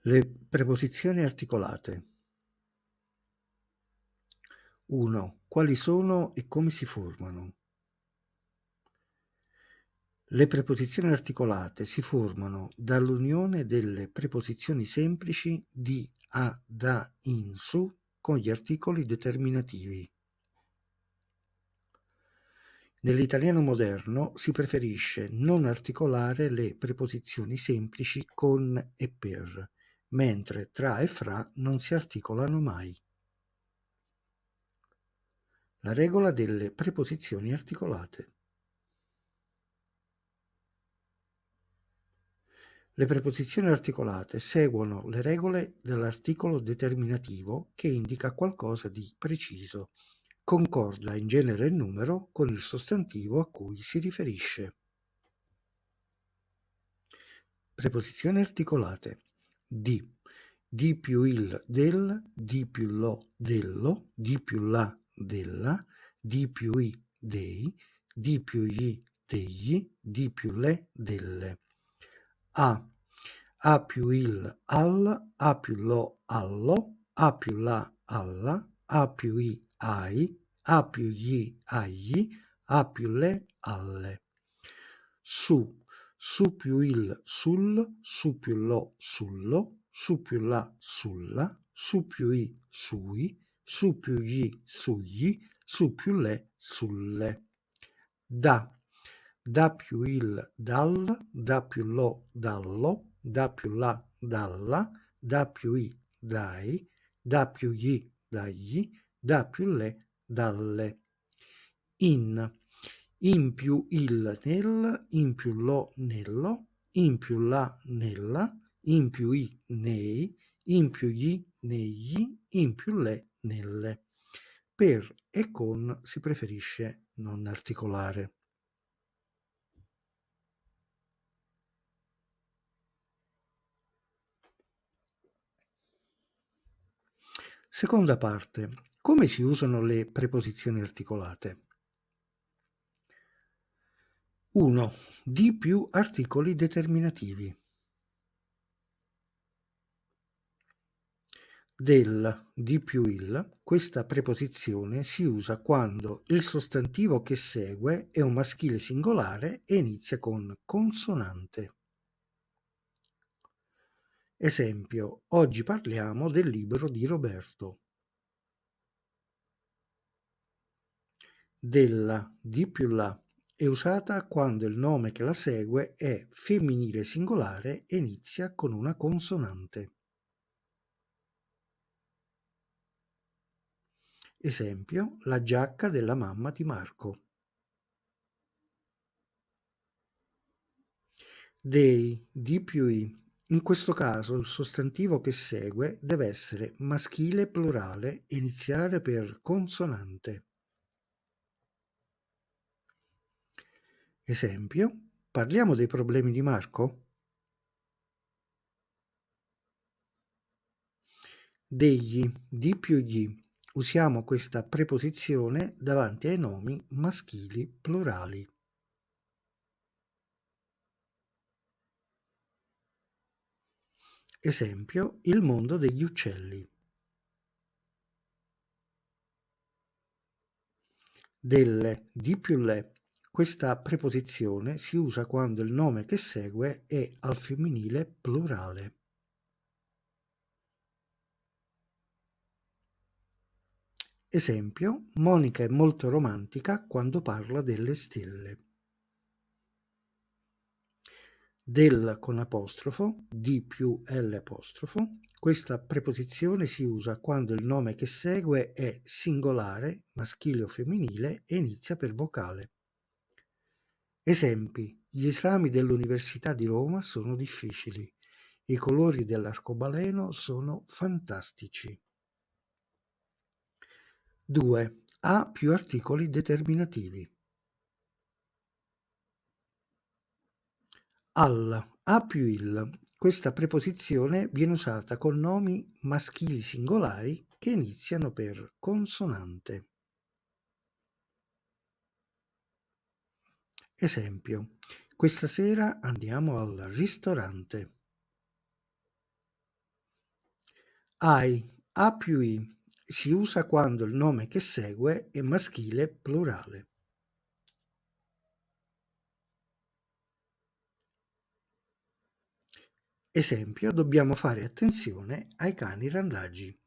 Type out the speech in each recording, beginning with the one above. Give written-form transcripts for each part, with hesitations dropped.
Le preposizioni articolate. 1. Quali sono e come si formano? Le preposizioni articolate si formano dall'unione delle preposizioni semplici di, a, da, in, su con gli articoli determinativi. Nell'italiano moderno si preferisce non articolare le preposizioni semplici con e per, mentre tra e fra non si articolano mai. La regola delle preposizioni articolate. Le preposizioni articolate seguono le regole dell'articolo determinativo che indica qualcosa di preciso. Concorda in genere e numero con il sostantivo a cui si riferisce. Preposizioni articolate. Di più il del, di più lo dello, di più la della, di più i dei, di più gli degli, di più le delle. A più il al, A più lo allo, A più la alla, A più i ai, A più gli agli, A più le alle. Su più il sul, su più lo sullo, su più la sulla, su più i sui, su più gli sugli, su più le sulle. Da più il dal, da più lo dallo, da più la dalla, da più i dai, da più gli dagli, da più le dalle. In più il nel, in più lo nello, in più la nella, in più i nei, in più gli negli, in più le nelle. Per e con si preferisce non articolare. Seconda parte. Come si usano le preposizioni articolate? 1. Di più articoli determinativi. Di più il, questa preposizione si usa quando il sostantivo che segue è un maschile singolare e inizia con consonante. Esempio, oggi parliamo del libro di Roberto. Di più la è usata quando il nome che la segue è femminile singolare e inizia con una consonante. Esempio, la giacca della mamma di Marco. Di più i. In questo caso il sostantivo che segue deve essere maschile plurale e iniziare per consonante. Esempio, parliamo dei problemi di Marco? Di più gli. Usiamo questa preposizione davanti ai nomi maschili plurali. Esempio, il mondo degli uccelli. Di più le. Questa preposizione si usa quando il nome che segue è al femminile plurale. Esempio, Monica è molto romantica quando parla delle stelle. Con apostrofo, di più L apostrofo. Questa preposizione si usa quando il nome che segue è singolare, maschile o femminile e inizia per vocale. Esempi: gli esami dell'Università di Roma sono difficili. I colori dell'arcobaleno sono fantastici. 2. Ha più articoli determinativi. A più il. Questa preposizione viene usata con nomi maschili singolari che iniziano per consonante. Esempio: questa sera andiamo al ristorante. Ai, A più I si usa quando il nome che segue è maschile plurale. Esempio, dobbiamo fare attenzione ai cani randagi.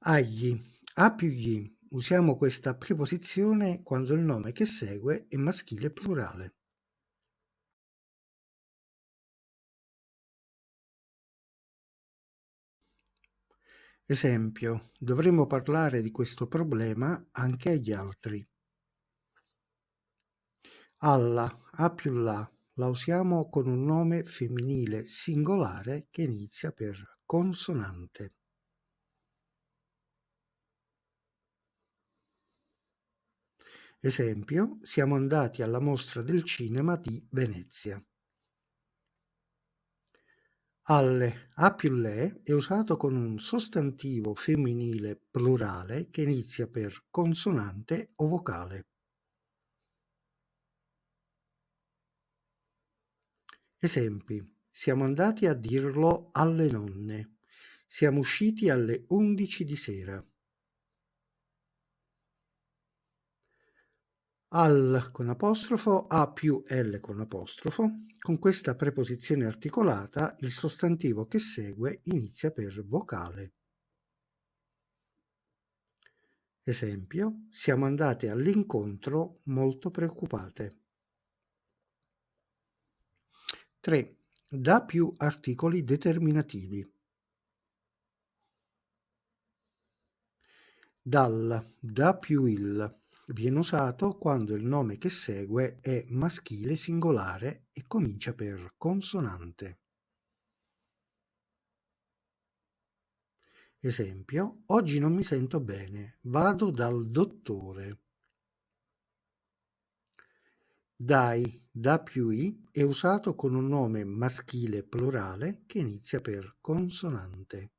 Agli, A più gli. Usiamo questa preposizione quando il nome che segue è maschile plurale. Esempio, dovremmo parlare di questo problema anche agli altri. Alla, A più la usiamo con un nome femminile singolare che inizia per consonante. Esempio, siamo andati alla mostra del cinema di Venezia. Alle, A più le è usato con un sostantivo femminile plurale che inizia per consonante o vocale. Esempi, siamo andati a dirlo alle nonne. Siamo usciti alle 11 di sera. Al con apostrofo, A più L con apostrofo. Con questa preposizione articolata il sostantivo che segue inizia per vocale. Esempio, siamo andate all'incontro molto preoccupate. 3. Da più articoli determinativi. Da più il viene usato quando il nome che segue è maschile singolare e comincia per consonante. Esempio, oggi non mi sento bene, vado dal dottore. Da più i è usato con un nome maschile plurale che inizia per consonante.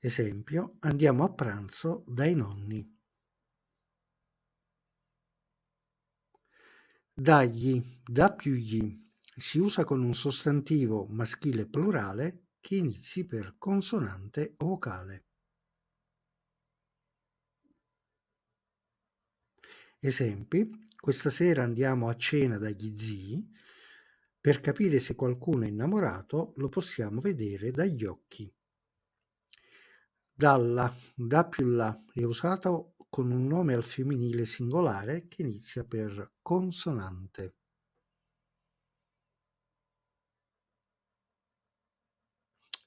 Esempio, andiamo a pranzo dai nonni. Da più gli si usa con un sostantivo maschile plurale che inizi per consonante o vocale. Esempi, questa sera andiamo a cena dagli zii. Per capire se qualcuno è innamorato lo possiamo vedere dagli occhi. Da più la è usato con un nome al femminile singolare che inizia per consonante.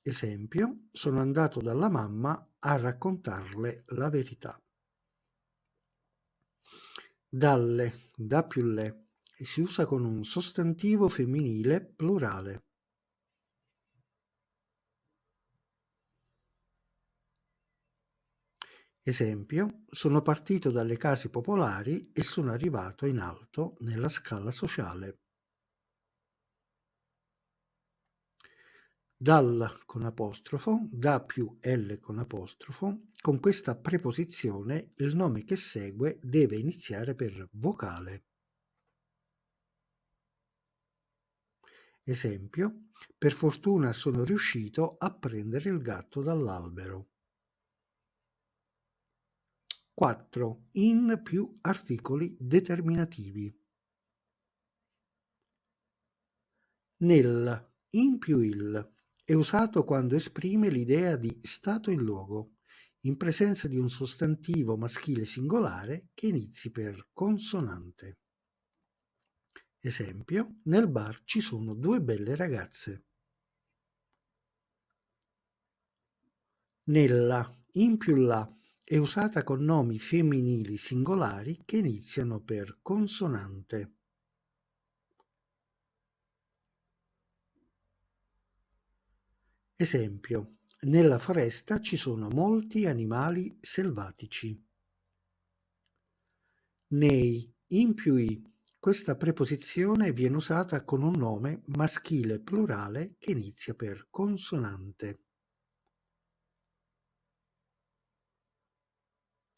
Esempio, sono andato dalla mamma a raccontarle la verità. Da più le si usa con un sostantivo femminile plurale. Esempio, sono partito dalle case popolari e sono arrivato in alto nella scala sociale. Da più L con apostrofo, con questa preposizione il nome che segue deve iniziare per vocale. Esempio, per fortuna sono riuscito a prendere il gatto dall'albero. 4. In più articoli determinativi. In più il è usato quando esprime l'idea di stato in luogo, in presenza di un sostantivo maschile singolare che inizi per consonante. Esempio, nel bar ci sono due belle ragazze. In più la è usata con nomi femminili singolari che iniziano per consonante. Esempio, nella foresta ci sono molti animali selvatici. In più i. Questa preposizione viene usata con un nome maschile plurale che inizia per consonante.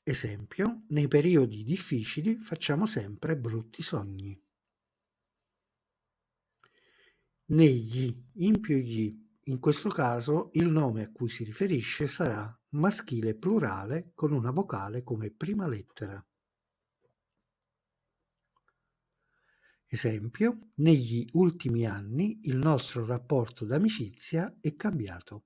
Esempio, nei periodi difficili facciamo sempre brutti sogni. negli, in più gli. In questo caso il nome a cui si riferisce sarà maschile plurale con una vocale come prima lettera. Esempio, negli ultimi anni il nostro rapporto d'amicizia è cambiato.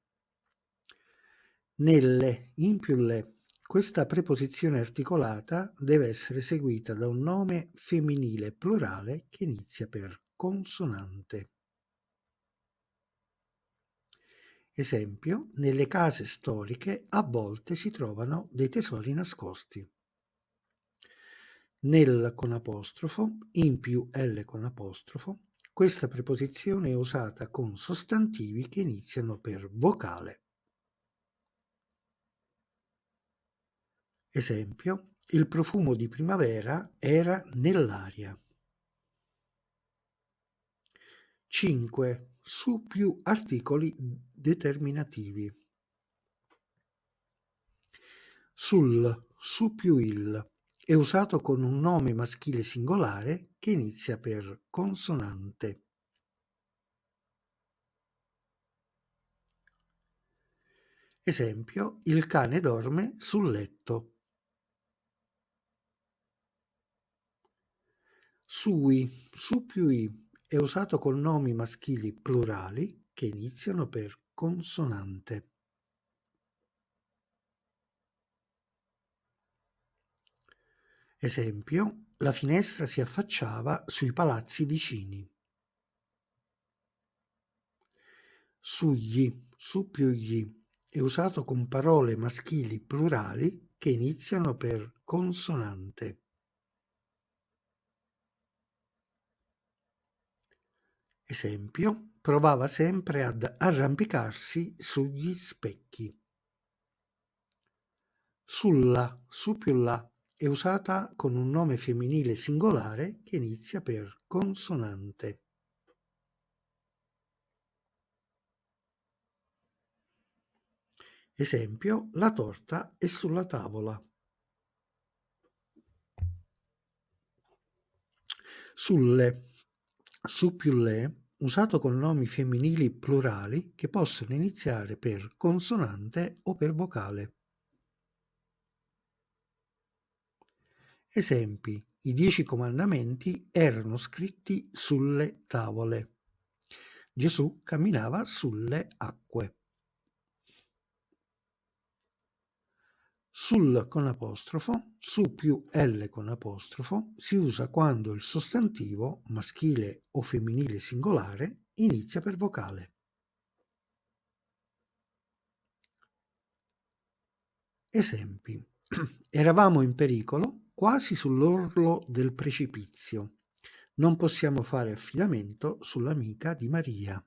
Nelle, in più le. Questa preposizione articolata deve essere seguita da un nome femminile plurale che inizia per consonante. Esempio, nelle case storiche a volte si trovano dei tesori nascosti. Nel con apostrofo, in più L con apostrofo, questa preposizione è usata con sostantivi che iniziano per vocale. Esempio, il profumo di primavera era nell'aria. 5. Su più articoli determinativi. Sul, su più il è usato con un nome maschile singolare che inizia per consonante. Esempio, il cane dorme sul letto. Sui, su più i è usato con nomi maschili plurali che iniziano per consonante. Esempio, la finestra si affacciava sui palazzi vicini. Sugli, su più gli è usato con parole maschili plurali che iniziano per consonante. Esempio, provava sempre ad arrampicarsi sugli specchi. Sulla, su più la è usata con un nome femminile singolare che inizia per consonante. Esempio, la torta è sulla tavola. Sulle, su più le, usato con nomi femminili plurali che possono iniziare per consonante o per vocale. Esempi, i 10 comandamenti erano scritti sulle tavole. Gesù camminava sulle acque. Sul con apostrofo, su più L con apostrofo si usa quando il sostantivo, maschile o femminile singolare, inizia per vocale. Esempi. Eravamo in pericolo, quasi sull'orlo del precipizio. Non possiamo fare affidamento sull'amica di Maria.